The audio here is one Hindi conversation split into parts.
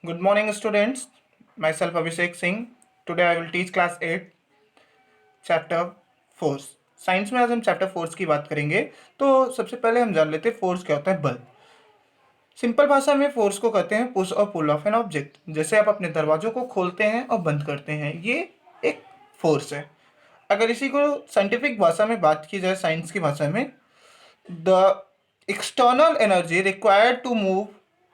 Good morning, students. Myself Abhishek Singh. Today I will teach class 8, chapter force. Science में आज हम चैप्टर फोर्स की बात करेंगे। तो सबसे पहले हम जान लेते हैं फोर्स क्या होता है। बल, सिंपल भाषा में फोर्स को कहते हैं पुश और पुल ऑफ एन ऑब्जेक्ट। जैसे आप अपने दरवाजों को खोलते हैं और बंद करते हैं, ये एक फोर्स है। अगर इसी को साइंटिफिक भाषा में बात की जाए, साइंस की भाषा में, the external energy required to move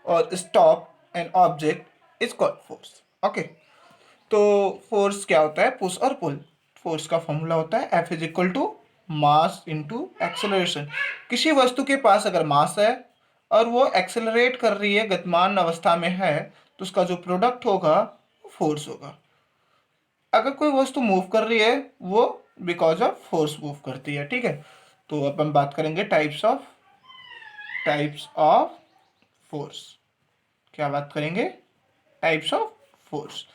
or stop an object is called force. Okay, तो फोर्स क्या होता है, पुश और पुल। फोर्स का फॉर्मूला होता है F is equal to mass into acceleration. किसी वस्तु के पास अगर मास है और वो एक्सेलरेट कर रही है, गतिमान अवस्था में है, तो उसका जो प्रोडक्ट होगा वो फोर्स होगा। अगर कोई वस्तु मूव कर रही है, वो बिकॉज ऑफ फोर्स मूव करती है। ठीक है, तो अब हम बात करेंगे टाइप्स ऑफ फोर्स। क्या बात करेंगे? Types of force.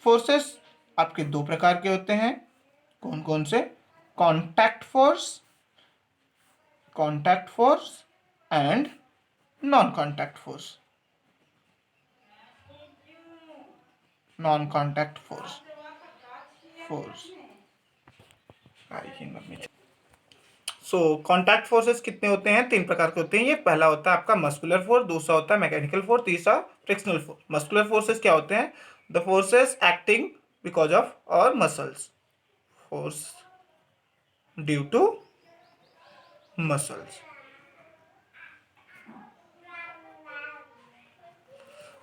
फोर्सेस आपके दो प्रकार के होते हैं। कौन कौन से? Contact force and non contact force. Non contact force so contact forces कितने होते हैं? तीन प्रकार के होते हैं। ये पहला होता है आपका मस्कुलर फोर्स, दूसरा होता है मैकेनिकल फोर्स, तीसरा फ्रिक्शनल फोर्स। मस्कुलर फोर्सेस क्या होते हैं? The forces acting because of our muscles. Force due to muscles.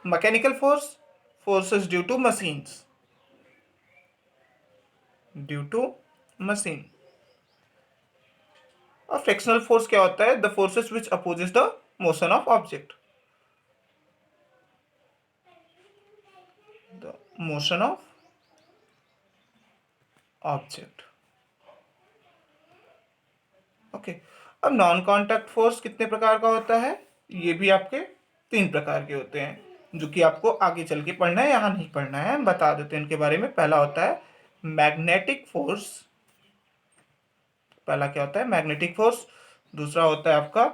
Mechanical forces due to machine. और फ्रिक्शनल फोर्स क्या होता है? The forces which opposes the motion of object. The motion of object. Okay, अब नॉन कॉन्टैक्ट फोर्स कितने प्रकार का होता है? ये भी आपके तीन प्रकार के होते हैं, जो कि आपको आगे चल के पढ़ना है, यहाँ नहीं पढ़ना है। हम बता देते हैं इनके बारे में। पहला होता है मैग्नेटिक फोर्स। पहला क्या होता है? Magnetic force. दूसरा होता है आपका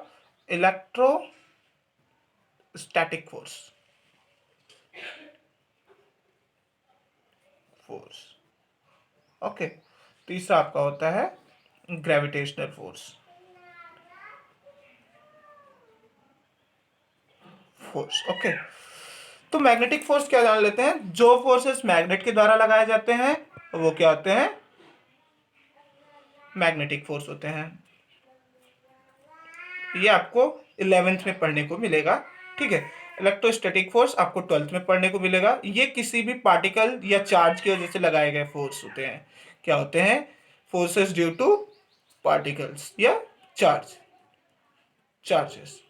इलेक्ट्रोस्टैटिक फोर्स। ओके, तीसरा आपका होता है ग्रेविटेशनल फोर्स। ओके, तो मैग्नेटिक फोर्स क्या जान लेते हैं। जो फोर्सेस मैग्नेट के द्वारा लगाए जाते हैं वो क्या होते हैं? मैग्नेटिक फोर्स होते हैं। ये आपको 11th में पढ़ने को मिलेगा। ठीक है, इलेक्ट्रोस्टैटिक फोर्स आपको 12th में पढ़ने को मिलेगा। ये किसी भी पार्टिकल या चार्ज की वजह से लगाए गए फोर्स होते हैं। क्या होते हैं? फोर्सेस ड्यू टू पार्टिकल्स या चार्जेस।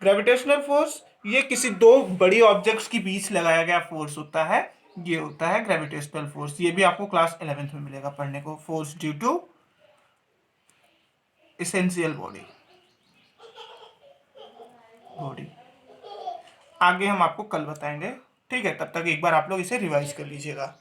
ग्रेविटेशनल फोर्स, ये किसी दो बड़ी ऑब्जेक्ट्स के बीच लगाया गया फोर्स होता है। ये होता है ग्रेविटेशनल फोर्स। ये भी आपको क्लास 11th में मिलेगा पढ़ने को। Force due to essential body. आगे हम आपको कल बताएंगे। ठीक है, तब तक एक बार आप लोग इसे रिवाइज कर लीजिएगा।